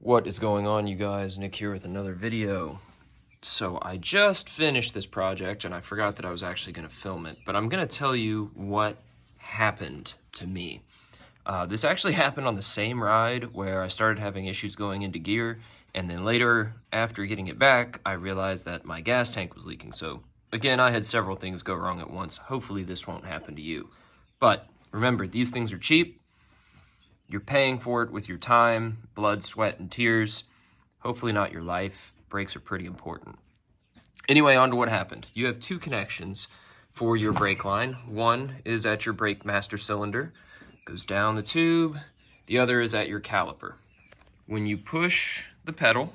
What is going on, you guys? Nick here with another video. So I just finished this project and I forgot that I was actually going to film it, but I'm going to tell you what happened to me. This actually happened on the same ride where I started having issues going into gear, and then later, after getting it back, I realized that my gas tank was leaking. So again, I had several things go wrong at once. Hopefully this won't happen to you. But remember, these things are cheap. You're paying for it with your time, blood, sweat, and tears. Hopefully not your life. Brakes are pretty important. Anyway, on to what happened. You have two connections for your brake line. One is at your brake master cylinder, goes down the tube. The other is at your caliper. When you push the pedal,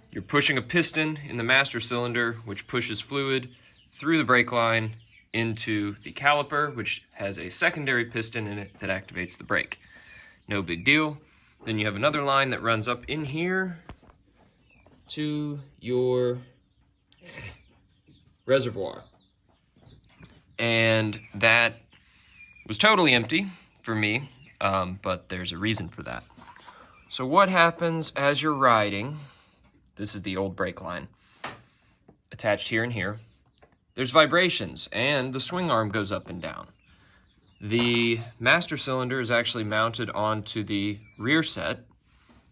you're pushing a piston in the master cylinder, which pushes fluid through the brake line into the caliper, which has a secondary piston in it that activates the brake. No big deal. Then you have another line that runs up in here to your reservoir. And that was totally empty for me, but there's a reason for that. So what happens as you're riding, this is the old brake line, attached here and here, there's vibrations, and the swing arm goes up and down. The master cylinder is actually mounted onto the rear set,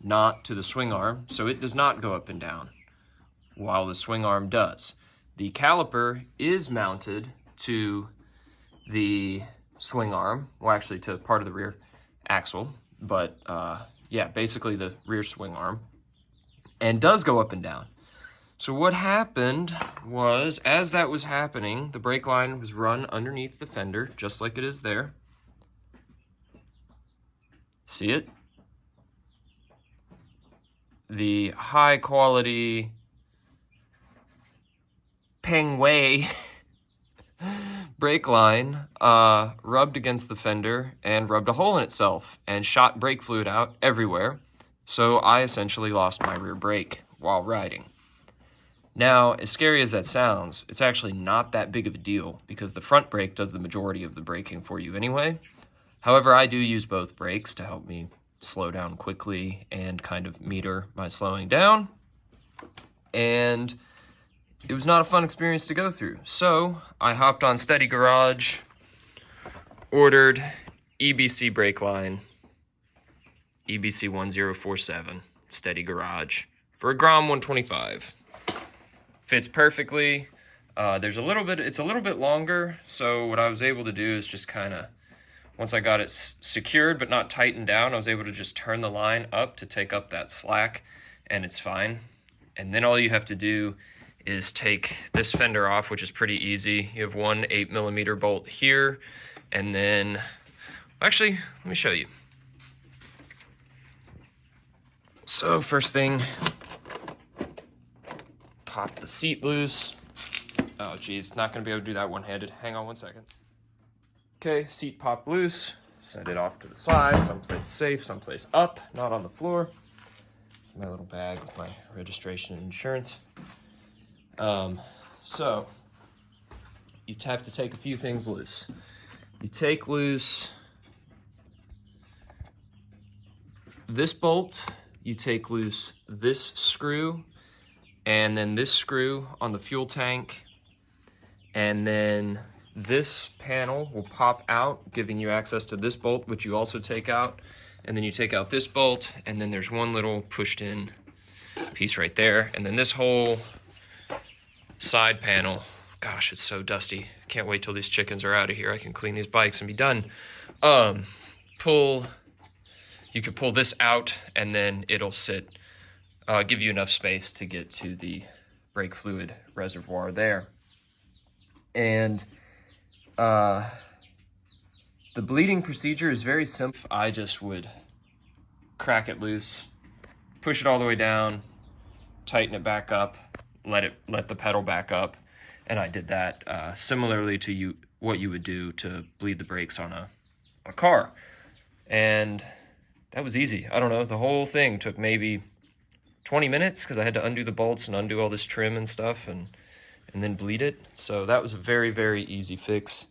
not to the swing arm, so it does not go up and down, while the swing arm does. The caliper is mounted to the swing arm, well actually to part of the rear axle, but yeah, basically the rear swing arm, and does go up and down. So what happened was, as that was happening, the brake line was run underneath the fender, just like it is there. See it? The high quality Pengway brake line rubbed against the fender and rubbed a hole in itself and shot brake fluid out everywhere. So I essentially lost my rear brake while riding. Now, as scary as that sounds, it's actually not that big of a deal because the front brake does the majority of the braking for you anyway. However, I do use both brakes to help me slow down quickly and kind of meter my slowing down. And it was not a fun experience to go through. So I hopped on Steady Garage, ordered EBC brake line, EBC 1047, Steady Garage, for a Grom 125. Fits perfectly. It's a little bit longer, so what I was able to do is just kind of, once I got it secured but not tightened down, I was able to just turn the line up to take up that slack, and it's fine. And then all you have to do is take this fender off, which is pretty easy. You have one 8mm bolt here, and then, actually, let me show you. So first thing, pop the seat loose. Oh geez, not gonna be able to do that one-handed. Hang on one second. Okay, seat popped loose. Set it off to the side, someplace safe, someplace up, not on the floor. It's my little bag with my registration and insurance. So you have to take a few things loose. You take loose this bolt, you take loose this screw, and then this screw on the fuel tank, and then this panel will pop out, giving you access to this bolt, which you also take out, and then you take out this bolt, and then there's one little pushed in piece right there, and then this whole side panel, gosh, it's so dusty. Can't wait till these chickens are out of here. I can clean these bikes and be done. You could pull this out, and then it'll sit, give you enough space to get to the brake fluid reservoir there. And the bleeding procedure is very simple. I just would crack it loose, push it all the way down, tighten it back up, let the pedal back up, and I did that similarly to what you would do to bleed the brakes on a car. And that was easy. I don't know, the whole thing took maybe 20 minutes because I had to undo the bolts and undo all this trim and stuff and then bleed it. So that was a very, very easy fix.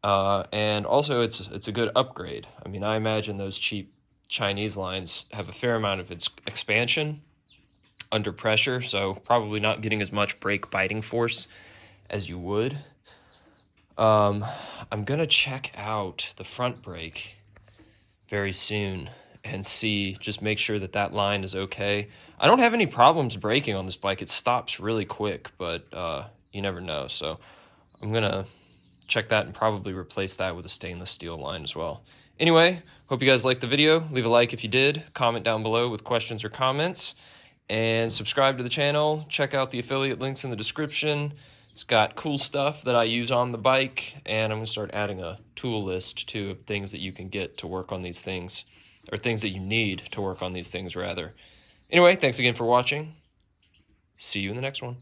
And also it's a good upgrade. I mean, I imagine those cheap Chinese lines have a fair amount of its expansion under pressure, so probably not getting as much brake biting force as you would. I'm gonna check out the front brake very soon and see, just make sure that that line is okay. I don't have any problems braking on this bike. It stops really quick, but you never know. So I'm gonna check that and probably replace that with a stainless steel line as well. Anyway, hope you guys liked the video. Leave a like if you did. Comment down below with questions or comments. And subscribe to the channel. Check out the affiliate links in the description. It's got cool stuff that I use on the bike. And I'm going to start adding a tool list too of things that you can get to work on these things. Or things that you need to work on these things, rather. Anyway, thanks again for watching. See you in the next one.